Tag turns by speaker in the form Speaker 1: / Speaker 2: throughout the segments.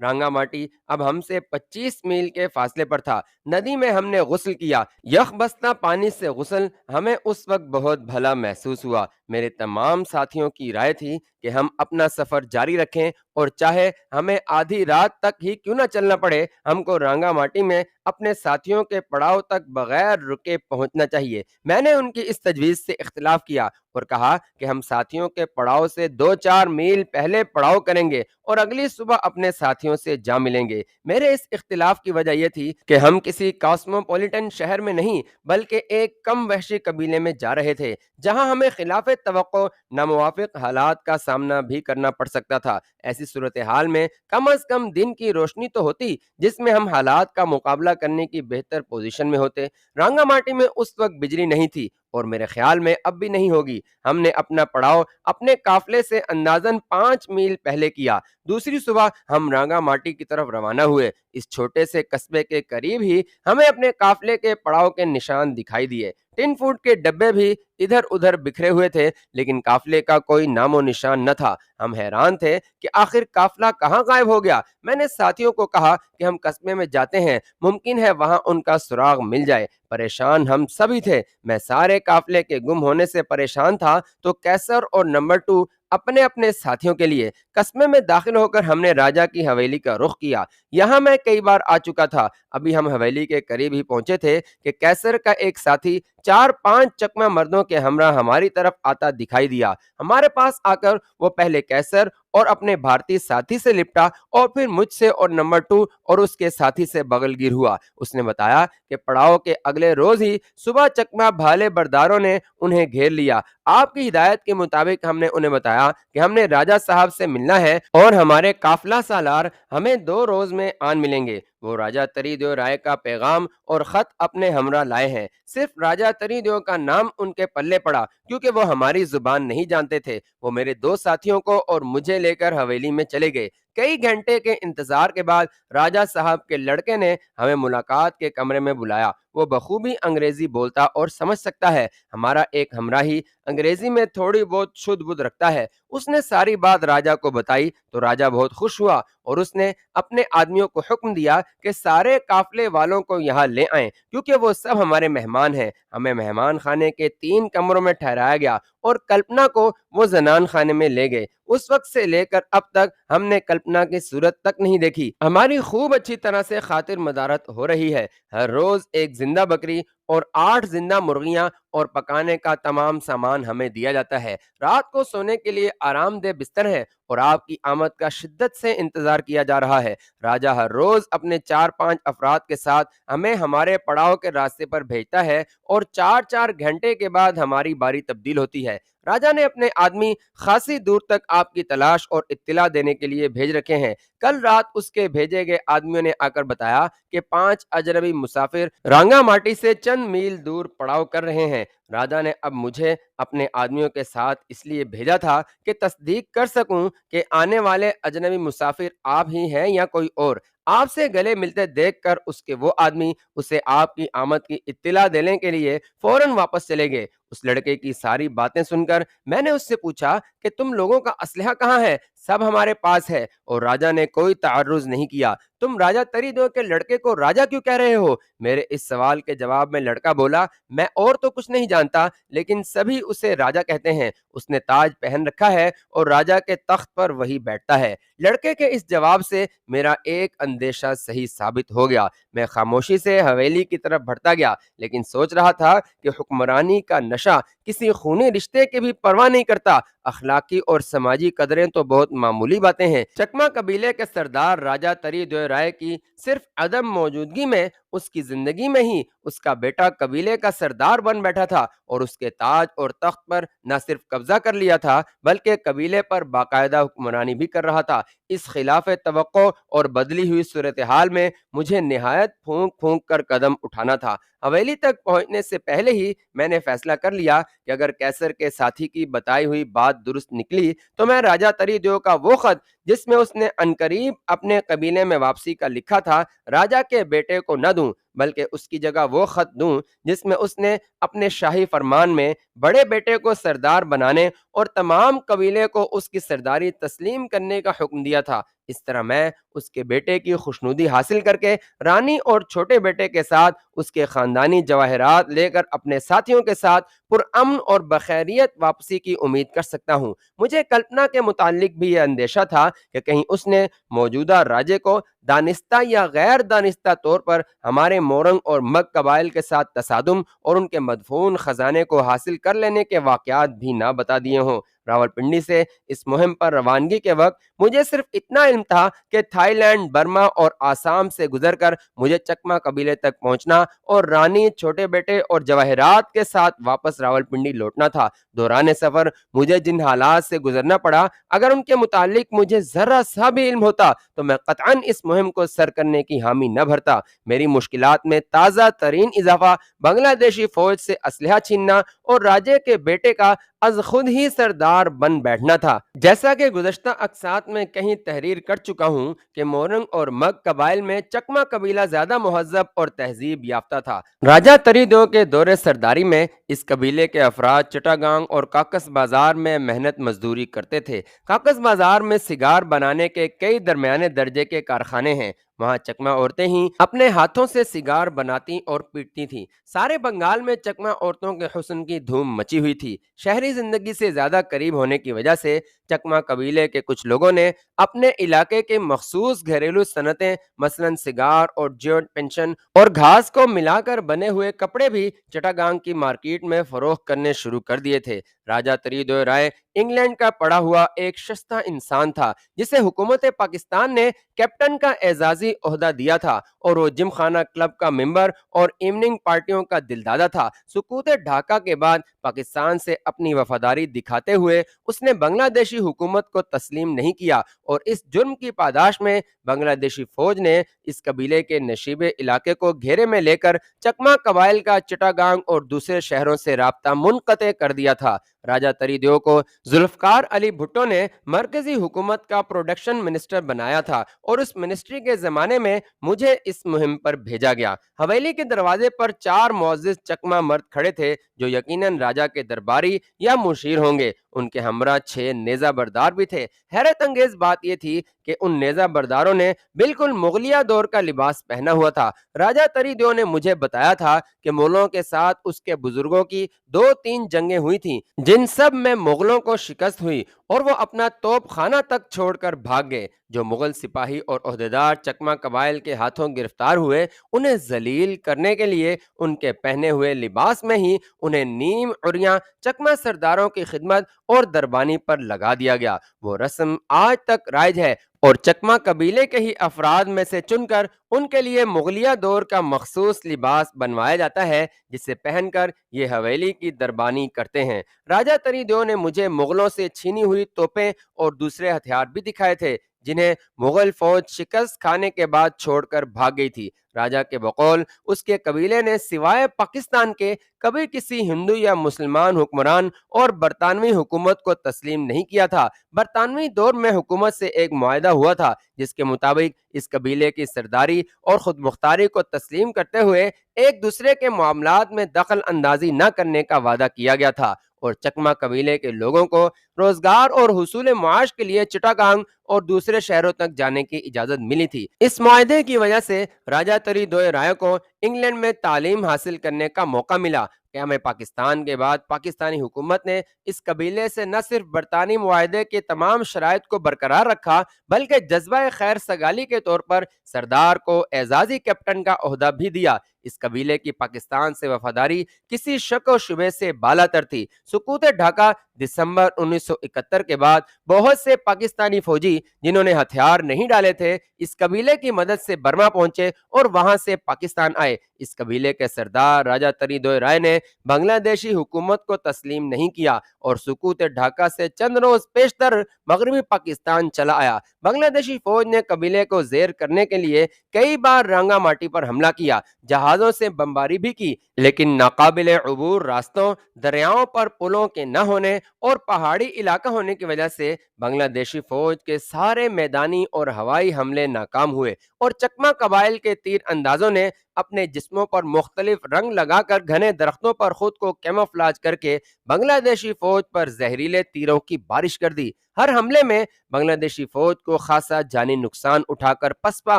Speaker 1: رانگا ماٹی اب ہم سے 25 میل کے فاصلے پر تھا۔ ندی میں ہم نے غسل کیا۔ یخ بستہ پانی سے غسل ہمیں اس وقت بہت بھلا محسوس ہوا۔ میرے تمام ساتھیوں کی رائے تھی کہ ہم اپنا سفر جاری رکھیں اور چاہے ہمیں آدھی رات تک ہی کیوں نہ چلنا پڑے، ہم کو رانگا ماٹی میں اپنے ساتھیوں کے پڑاؤ تک بغیر رکے پہنچنا چاہیے۔ میں نے ان کی اس تجویز سے اختلاف کیا اور کہا کہ ہم ساتھیوں کے پڑاؤ سے 2-4 میل پہلے پڑاؤ کریں گے اور اگلی صبح اپنے ساتھیوں سے جا ملیں گے۔ میرے اس اختلاف کی وجہ یہ تھی کہ ہم کسی کاسموپولیٹن شہر میں نہیں بلکہ ایک کم وحشی قبیلے میں جا رہے تھے، جہاں ہمیں خلاف توقع ناموافق حالات کا سامنا بھی کرنا پڑ سکتا تھا۔ ایسی صورتحال میں کم از کم دن کی روشنی تو ہوتی جس میں ہم حالات کا مقابلہ کرنے کی بہتر پوزیشن میں ہوتے۔ رانگا ماٹی میں اس وقت بجلی نہیں تھی اور میرے خیال میں اب بھی نہیں ہوگی۔ ہم نے اپنا پڑاؤ اپنے قافلے سے اندازاً 5 میل پہلے کیا۔ دوسری صبح ہم رانگا ماٹی کی طرف روانہ ہوئے۔ اس چھوٹے سے قصبے کے قریب ہی ہمیں اپنے قافلے کے پڑاؤ کے نشان دکھائی دیے۔ ٹن فوڈ کے ڈبے بھی ادھر ادھر بکھرے ہوئے تھے، لیکن قافلے کا کوئی نام و نشان نہ تھا۔ ہم حیران تھے کہ آخر قافلہ کہاں غائب ہو گیا۔ میں نے ساتھیوں کو کہا کہ ہم قصبے میں جاتے ہیں، ممکن ہے وہاں ان کا سراغ مل جائے۔ پریشان ہم سبھی تھے۔ میں سارے قافلے کے گم ہونے سے پریشان تھا تو کیسر اور نمبر 2 اپنے اپنے ساتھیوں کے لیے۔ قصبے میں داخل ہو کر ہم نے راجا کی حویلی کا رخ کیا۔ یہاں میں کئی بار آ چکا تھا۔ ابھی ہم حویلی کے قریب ہی پہنچے تھے کہ کیسر کا ایک ساتھی 4-5 چکمہ مردوں کے ہمراہ ہماری طرف آتا دکھائی دیا۔ ہمارے پاس آ کر وہ پہلے کیسر اور اپنے بھارتی ساتھی سے لپٹا اور پھر مجھ سے اور نمبر 2 اور اس کے ساتھی سے بغل گیر ہوا۔ اس نے بتایا کہ پڑاؤ کے اگلے روز ہی صبح چکمہ بھالے برداروں نے انہیں گھیر لیا۔ آپ کی ہدایت کے مطابق ہم نے انہیں بتایا کہ ہم نے راجا صاحب سے ملنا ہے اور ہمارے قافلہ سالار ہمیں 2 روز میں آن ملیں گے۔ وہ راجا تری دیو رائے کا پیغام اور خط اپنے ہمراہ لائے ہیں۔ صرف راجا تری دیو کا نام ان کے پلے پڑا کیونکہ وہ ہماری زبان نہیں جانتے تھے۔ وہ میرے 2 ساتھیوں کو اور مجھے لے کر حویلی میں چلے گئے۔ کئی گھنٹے کے انتظار کے بعد راجا صاحب کے لڑکے نے ہمیں ملاقات کے کمرے میں بلایا۔ وہ بخوبی انگریزی بولتا اور سمجھ سکتا ہے۔ ہمارا ایک ہمراہی انگریزی میں تھوڑی بہت شدھ بدھ رکھتا ہے۔ اس نے ساری بات راجا کو بتائی تو راجا بہت خوش ہوا اور اس نے اپنے آدمیوں کو حکم دیا کہ سارے قافلے والوں کو یہاں لے آئیں کیونکہ وہ سب ہمارے مہمان ہیں۔ ہمیں مہمان خانے کے 3 کمروں میں ٹھہرایا گیا اور کلپنا کو وہ زنان خانے میں لے گئے۔ اس وقت سے لے کر اب تک ہم نے کلپنا کی صورت تک نہیں دیکھی۔ ہماری خوب اچھی طرح سے خاطر مدارت ہو رہی ہے۔ ہر روز ایک زندہ بکری اور 8 زندہ مرغیاں اور پکانے کا تمام سامان ہمیں دیا جاتا ہے۔ رات کو سونے کے لیے آرام دہ بستر ہے اور آپ کی آمد کا شدت سے انتظار کیا جا رہا ہے۔ راجا ہر روز اپنے 4-5 افراد کے ساتھ ہمیں ہمارے پڑاؤ کے راستے پر بھیجتا ہے اور 4-4 گھنٹے کے بعد ہماری باری تبدیل ہوتی ہے۔ راجا نے اپنے آدمی خاصی دور تک آپ کی تلاش اور اطلاع دینے کے لیے بھیج رکھے ہیں۔ کل رات اس کے بھیجے گئے آدمیوں نے آ کر بتایا کہ 5 اجنبی مسافر رانگا ماٹی سے چند میل دور پڑاؤ کر رہے ہیں۔ راجا نے اب مجھے اپنے آدمیوں کے ساتھ اس لیے بھیجا تھا کہ تصدیق کر سکوں کہ آنے والے اجنبی مسافر آپ ہی ہیں یا کوئی اور۔ آپ سے گلے ملتے دیکھ کر اس کے وہ آدمی اسے آپ کی آمد کی اطلاع دینے کے لیے فوراً واپس چلے گئے۔ اس لڑکے کی ساری باتیں سن کر میں نے اس سے پوچھا کہ تم لوگوں کا اسلحہ کہاں ہے؟ سب ہمارے پاس ہے، اور راجا نے کوئی تعرض نہیں کیا۔ تم راجا تری دیو کے لڑکے کو راجا کیوں کہہ رہے ہو؟ میرے اس سوال کے جواب میں لڑکا بولا، میں اور تو کچھ نہیں جانتا لیکن سبھی اسے راجا کہتے ہیں۔ اس نے تاج پہن رکھا ہے اور راجا کے تخت پر وہی بیٹھتا ہے۔ لڑکے کے اس جواب سے میرا ایک اندیشہ صحیح ثابت ہو گیا۔ میں خاموشی سے حویلی کی طرف بڑھتا گیا لیکن سوچ رہا تھا کہ حکمرانی کا نشہ کسی خونی رشتے کی بھی پرواہ نہیں کرتا۔ اخلاقی اور سماجی قدریں تو بہت معمولی باتیں ہیں۔ چکما قبیلے کے سردار راجا تری دیو رائے کی صرف عدم موجودگی میں اس کی زندگی میں ہی اس کا بیٹا قبیلے کا سردار بن بیٹھا تھا اور اس کے تاج اور تخت پر نہ صرف قبضہ کر لیا تھا بلکہ قبیلے پر باقاعدہ حکمرانی بھی کر رہا تھا۔ اس خلاف توقع اور بدلی ہوئی صورتحال میں مجھے نہایت پھونک پھونک کر قدم اٹھانا تھا۔ حویلی تک پہنچنے سے پہلے ہی میں نے فیصلہ کر لیا کہ اگر کیسر کے ساتھی کی بتائی ہوئی بات درست نکلی تو میں راجا تری دیو کا وہ خط جس میں اس نے عنقریب اپنے قبیلے میں واپسی کا لکھا تھا راجا کے بیٹے کو نہ دوں بلکہ اس کی جگہ وہ خط دوں جس میں اس نے اپنے شاہی فرمان میں بڑے بیٹے کو سردار بنانے اور تمام قبیلے کو اس کی سرداری تسلیم کرنے کا حکم دیا تھا۔ اس طرح میں اس کے بیٹے کی خوشنودی حاصل کر کے رانی اور چھوٹے بیٹے کے ساتھ اس کے خاندانی جواہرات لے کر اپنے ساتھیوں کے ساتھ پرامن اور بخیریت واپسی کی امید کر سکتا ہوں۔ مجھے کلپنا کے متعلق بھی یہ اندیشہ تھا کہ کہیں اس نے موجودہ راجے کو دانستہ یا غیر دانستہ طور پر ہمارے مورنگ اور مگ قبائل کے ساتھ تصادم اور ان کے مدفون خزانے کو حاصل کر لینے کے واقعات بھی نہ بتا دیے ہوں۔ راولپنڈی سے اس مہم پر روانگی کے وقت مجھے صرف اتنا علم تھا کہ تھائی لینڈ، برما اور آسام سے گزر کر مجھے چکما قبیلے تک پہنچنا اور رانی، چھوٹے بیٹے اور جواہرات کے ساتھ واپس راولپنڈی لوٹنا تھا۔ دوران سفر مجھے جن حالات سے گزرنا پڑا، اگر ان کے متعلق مجھے ذرا سا بھی علم ہوتا تو میں قطعاً اس مہم کو سر کرنے کی حامی نہ بھرتا۔ میری مشکلات میں تازہ ترین اضافہ بنگلہ دیشی فوج سے اسلحہ چھیننا اور راجے کے بیٹے کا از خود ہی سردار بن بیٹھنا تھا۔ جیسا کہ گزشتہ اقساط میں کہیں تحریر کر چکا ہوں کہ مورنگ اور مگ قبائل میں چکما قبیلہ زیادہ مہذب اور تہذیب یافتہ تھا۔ راجہ تریدو کے دور سرداری میں اس قبیلے کے افراد چٹاگانگ اور کاکس بازار میں محنت مزدوری کرتے تھے۔ کاکس بازار میں سگار بنانے کے کئی درمیانے درجے کے کارخانے ہیں۔ وہاں چکما عورتیں ہی اپنے ہاتھوں سے سگار بناتی اور پیٹتی تھیں۔ سارے بنگال میں چکما عورتوں کے حسن کی دھوم مچی ہوئی تھی۔ شہری زندگی سے زیادہ قریب ہونے کی وجہ سے چکما قبیلے کے کچھ لوگوں نے اپنے علاقے کے مخصوص گھریلو صنعتیں مثلاً سگار اور جوٹ پینشن اور گھاس کو ملا کر بنے ہوئے کپڑے بھی چٹاگانگ کی مارکیٹ میں فروخت کرنے شروع کر دیے تھے۔ راجہ تریدو رائے انگلینڈ کا پڑھا ہوا ایک شستہ انسان تھا جسے حکومت پاکستان نے کیپٹن کا اعزازی عہدہ دیا تھا اور وہ جم خانہ کلب کا ممبر اور ایوننگ پارٹیوں کا دلدادہ تھا۔ سقوط ڈھاکہ کے بعد پاکستان سے اپنی وفاداری دکھاتے ہوئے اس نے بنگلہ دیشی حکومت کو تسلیم نہیں کیا اور اس جرم کی پاداش میں بنگلہ دیشی فوج نے اس قبیلے کے نشیبے علاقے کو گھیرے میں لے کر چکما قبائل کا چٹاگانگ اور دوسرے شہروں سے رابطہ منقطع کر دیا تھا۔ راجہ تریدو کو ذوالفقار علی بھٹو نے مرکزی حکومت کا پروڈکشن منسٹر بنایا تھا اور اس منسٹری کے زمانے میں مجھے اس مہم پر بھیجا گیا۔ حویلی کے دروازے پر 4 معزز چکما مرد کھڑے تھے جو یقیناً راجہ کے درباری یا مشیر ہوں گے۔ ان کے ہمراہ 6 نیزہ بردار بھی تھے۔ حیرت انگیز بات یہ تھی کہ ان نیزہ برداروں نے بالکل مغلیہ دور کا لباس پہنا ہوا تھا۔ راجہ تریدو نے مجھے بتایا تھا کہ مغلوں کے ساتھ اس کے بزرگوں کی 2-3 جنگیں ہوئی تھیں جن سب میں مغلوں کو شکست ہوئی اور وہ اپنا توپ خانہ تک چھوڑ کر بھاگ گئے۔ جو مغل سپاہی اور عہدیدار چکما قبائل کے ہاتھوں گرفتار ہوئے، انہیں ذلیل کرنے کے لیے ان کے پہنے ہوئے لباس میں ہی انہیں نیم عریاں چکما سرداروں کی خدمت اور دربانی پر لگا دیا گیا۔ وہ رسم آج تک رائج ہے اور چکما قبیلے کے ہی افراد میں سے چن کر ان کے لیے مغلیہ دور کا مخصوص لباس بنوایا جاتا ہے جسے پہن کر یہ حویلی کی دربانی کرتے ہیں۔ راجہ تریدو نے مجھے مغلوں سے چھینی ہوئی توپیں اور دوسرے ہتھیار بھی دکھائے تھے جنہیں مغل فوج شکست کھانے کے بعد چھوڑ کر بھاگ گئی تھی۔ راجہ کے بقول اس کے قبیلے نے سوائے پاکستان کے کبھی کسی ہندو یا مسلمان حکمران اور برطانوی حکومت کو تسلیم نہیں کیا تھا۔ برطانوی دور میں حکومت سے ایک معاہدہ ہوا تھا جس کے مطابق اس قبیلے کی سرداری اور خود مختاری کو تسلیم کرتے ہوئے ایک دوسرے کے معاملات میں دخل اندازی نہ کرنے کا وعدہ کیا گیا تھا اور چکما قبیلے کے لوگوں کو روزگار اور حصول معاش کے لیے چٹاگانگ اور دوسرے شہروں تک جانے کی اجازت ملی تھی۔ اس معاہدے کی وجہ سے راجہ تریدو رائے کو انگلینڈ میں تعلیم حاصل کرنے کا موقع ملا۔ قیام پاکستان کے بعد پاکستانی حکومت نے اس قبیلے سے نہ صرف برطانوی معاہدے کے تمام شرائط کو برقرار رکھا بلکہ جذبہ خیر سگالی کے طور پر سردار کو اعزازی کیپٹن کا عہدہ بھی دیا۔ اس قبیلے کی پاکستان سے وفاداری کسی شک و شبے سے بالاتر تھی۔ سقوط ڈھاکہ دسمبر 1971 کے بعد بہت سے پاکستانی فوجی جنہوں نے ہتھیار نہیں ڈالے تھے اس قبیلے کی مدد سے برما پہنچے اور وہاں سے پاکستان آئے۔ اس قبیلے کے سردار راجہ تریدو رائے نے بنگلہ دیشی حکومت کو تسلیم نہیں کیا اور سقوط ڈھاکہ سے چند روز پیشتر مغربی پاکستان چلا آیا۔ بنگلہ دیشی فوج نے قبیلے کو زیر کرنے کے لیے کئی بار رانگا ماٹی پر حملہ کیا، جہازوں سے بمباری بھی کی، لیکن ناقابل عبور راستوں، دریاؤں پر پلوں کے نہ ہونے اور پہاڑی علاقہ ہونے کی وجہ سے بنگلہ دیشی فوج کے سارے میدانی اور ہوائی حملے ناکام ہوئے، اور چکما قبائل کے تیر اندازوں نے اپنے جسموں پر مختلف رنگ لگا کر گھنے درختوں پر خود کو کیموفلاج کر کے بنگلہ دیشی فوج پر زہریلے تیروں کی بارش کر دی۔ ہر حملے میں بنگلہ دیشی فوج کو خاصا جانی نقصان اٹھا کر پسپا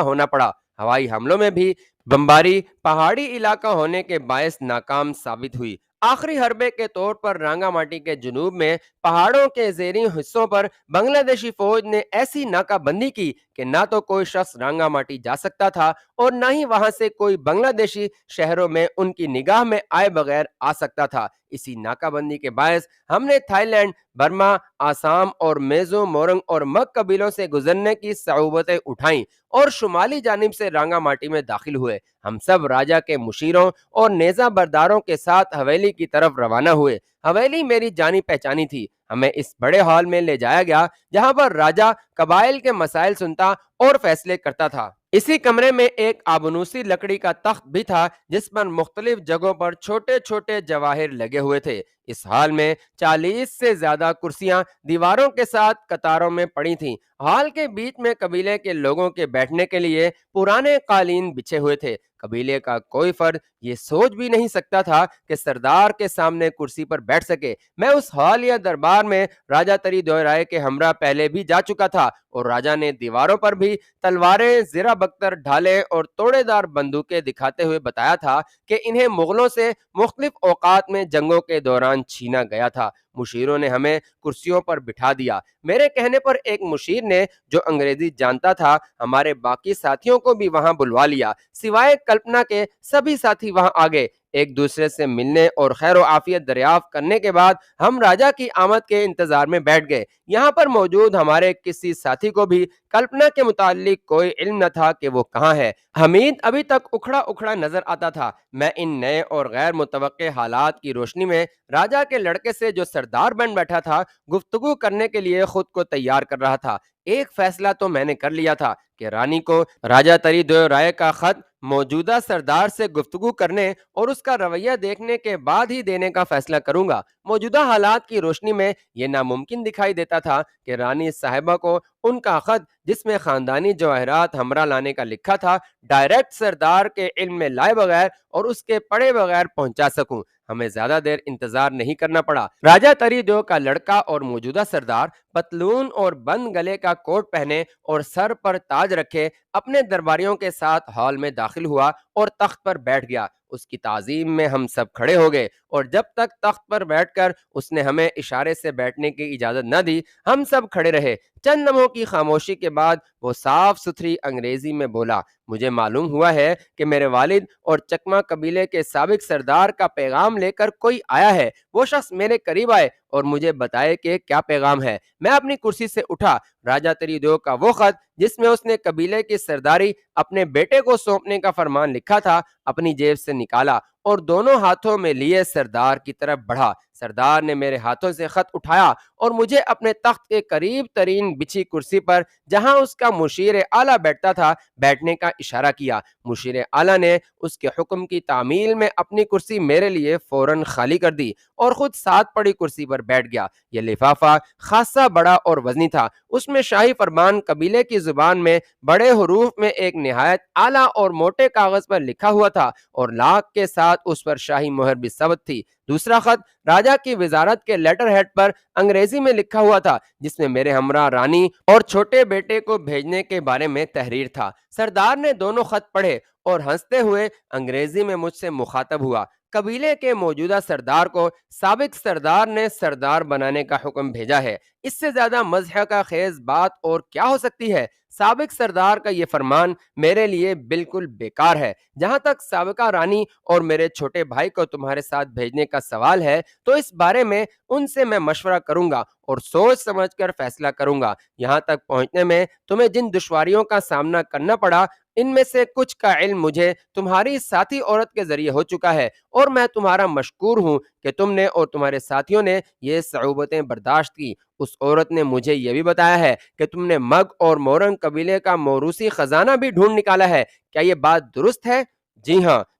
Speaker 1: ہونا پڑا۔ ہوائی حملوں میں بھی بمباری پہاڑی علاقہ ہونے کے باعث ناکام ثابت ہوئی۔ آخری حربے کے طور پر رانگا ماٹی کے جنوب میں پہاڑوں کے زیریں حصوں پر بنگلہ دیشی فوج نے ایسی ناکہ بندی کی کہ نہ تو کوئی شخص رانگا ماٹی جا سکتا تھا اور نہ ہی وہاں سے کوئی بنگلہ دیشی شہروں میں ان کی نگاہ میں آئے بغیر آ سکتا تھا۔ اسی ناکہ بندی کے باعث ہم نے تھائی لینڈ، برما، آسام اور میزو مورنگ اور مگ قبیلوں سے گزرنے کی صعوبتیں اٹھائیں اور شمالی جانب سے رانگا ماٹی میں داخل ہوئے۔ ہم سب راجا کے مشیروں اور نیزہ برداروں کے ساتھ حویلی کی طرف روانہ ہوئے۔ حویلی میری جانی پہچانی تھی۔ ہمیں اس بڑے ہال میں لے جایا گیا جہاں پر راجا قبائل کے مسائل سنتا اور فیصلے کرتا تھا۔ اسی کمرے میں ایک آبنوسی لکڑی کا تخت بھی تھا جس پر مختلف جگہوں پر چھوٹے چھوٹے جواہر لگے ہوئے تھے۔ اس ہال میں 40 سے زیادہ کرسیاں دیواروں کے ساتھ قطاروں میں پڑی تھیں۔ ہال کے بیچ میں قبیلے کے لوگوں کے بیٹھنے کے لیے پرانے قالین بچھے ہوئے تھے۔ قبیلے کا کوئی فرد یہ سوچ بھی نہیں سکتا تھا کہ سردار کے سامنے کرسی پر بیٹھ سکے۔ میں اس ہال یا دربار میں راجا تری دیو رائے کے ہمراہ پہلے بھی جا چکا تھا، اور راجا نے دیواروں پر بھی تلواریں، زرہ بختر ڈھالیں اور توڑے دار بندوقیں دکھاتے ہوئے بتایا تھا کہ انہیں مغلوں سے مختلف اوقات میں جنگوں کے دوران چھینا گیا تھا۔ مشیروں نے ہمیں کرسیوں پر بٹھا دیا۔ میرے کہنے پر ایک مشیر نے، جو انگریزی جانتا تھا، ہمارے باقی ساتھیوں کو بھی وہاں بلوا لیا۔ سوائے کلپنا کے سبھی ساتھی وہاں آ گئے۔ ایک دوسرے سے ملنے اور خیر و عافیت دریافت کرنے کے بعد ہم راجا کی آمد کے انتظار میں بیٹھ گئے۔ یہاں پر موجود ہمارے کسی ساتھی کو بھی کلپنا کے متعلق کوئی علم نہ تھا کہ وہ کہاں ہے۔ حمید ابھی تک اکھڑا اکھڑا نظر آتا تھا۔ میں ان نئے اور غیر متوقع حالات کی روشنی میں راجا کے لڑکے سے، جو سردار بن بیٹھا تھا، گفتگو کرنے کے لیے خود کو تیار کر رہا تھا۔ ایک فیصلہ تو میں نے کر لیا تھا کہ رانی کو راجا تری دیو رائے کا خط موجودہ سردار سے گفتگو کرنے اور اس کا رویہ دیکھنے کے بعد ہی دینے کا فیصلہ کروں گا۔ موجودہ حالات کی روشنی میں یہ ناممکن دکھائی دیتا تھا کہ رانی صاحبہ کو ان کا خط، جس میں خاندانی جواہرات ہمراہ لانے کا لکھا تھا، ڈائریکٹ سردار کے علم میں لائے بغیر اور اس کے پڑھے بغیر پہنچا سکوں۔ ہمیں زیادہ دیر انتظار نہیں کرنا پڑا۔ راجا تری دیو کا لڑکا اور موجودہ سردار پتلون اور بند گلے کا کوٹ پہنے اور سر پر تاج رکھے اپنے درباریوں کے ساتھ ہال میں داخل ہوا اور تخت پر بیٹھ گیا۔ اس کی تعظیم میں ہم سب کھڑے ہو گئے، اور جب تک تخت پر بیٹھ کر اس نے ہمیں اشارے سے بیٹھنے کی اجازت نہ دی، ہم سب کھڑے رہے۔ چند لمحوں کی خاموشی کے بعد وہ صاف ستھری انگریزی میں بولا، مجھے معلوم ہوا ہے کہ میرے والد اور چکما قبیلے کے سابق سردار کا پیغام لے کر کوئی آیا ہے۔ وہ شخص میرے قریب آئے اور مجھے بتائے کہ کیا پیغام ہے۔ میں اپنی کرسی سے اٹھا۔ راجا تری دیو کا وہ خط جس میں اس نے قبیلے کی سرداری اپنے بیٹے کو سونپنے کا فرمان لکھا تھا، اپنی جیب سے نکالا اور دونوں ہاتھوں میں لیے سردار کی طرف بڑھا۔ سردار نے میرے ہاتھوں سے خط اٹھایا اور مجھے اپنے تخت کے قریب ترین بچھی کرسی پر، جہاں اس کا مشیر اعلیٰ بیٹھتا تھا، بیٹھنے کا اشارہ کیا۔ مشیر اعلیٰ نے اس کے حکم کی تعمیل میں اپنی کرسی میرے لیے فوراً خالی کر دی اور خود ساتھ پڑی کرسی پر بیٹھ گیا۔ یہ لفافہ خاصا بڑا اور وزنی تھا۔ اس میں شاہی فرمان قبیلے کی زبان میں بڑے حروف میں ایک نہایت اعلیٰ اور موٹے کاغذ پر لکھا ہوا تھا، اور لاکھ کے ساتھ اس پر شاہی مہر بھی ثبت تھی۔ دوسرا خط راجا کی وزارت کے لیٹر ہیڈ پر انگریزی میں لکھا ہوا تھا، جس میں میرے ہمراہ رانی اور چھوٹے بیٹے کو بھیجنے کے بارے میں تحریر تھا۔ سردار نے دونوں خط پڑھے اور ہنستے ہوئے انگریزی میں مجھ سے مخاطب ہوا۔ قبیلے کے موجودہ سردار کو سابق سردار نے سردار بنانے کا حکم بھیجا ہے۔ اس سے زیادہ مضحکہ خیز بات اور کیا ہو سکتی ہے؟ سابق سردار کا یہ فرمان میرے لیے بالکل بیکار ہے۔ جہاں تک سابقہ رانی اور میرے چھوٹے بھائی کو تمہارے ساتھ بھیجنے کا سوال ہے، تو اس بارے میں ان سے میں مشورہ کروں گا اور سوچ سمجھ کر فیصلہ کروں گا۔ یہاں تک پہنچنے میں تمہیں جن دشواریوں کا سامنا کرنا پڑا، ان میں سے کچھ کا علم مجھے تمہاری ساتھی عورت کے ذریعے ہو چکا ہے، اور میں تمہارا مشکور ہوں کہ تم نے اور تمہارے ساتھیوں نے یہ صعوبتیں برداشت کی۔ اس عورت نے مجھے یہ بھی بتایا ہے کہ تم نے مگ اور مورنگ قبیلے کا موروثی خزانہ بھی ڈھونڈ نکالا ہے۔ کیا یہ بات درست ہے؟ جی ہاں،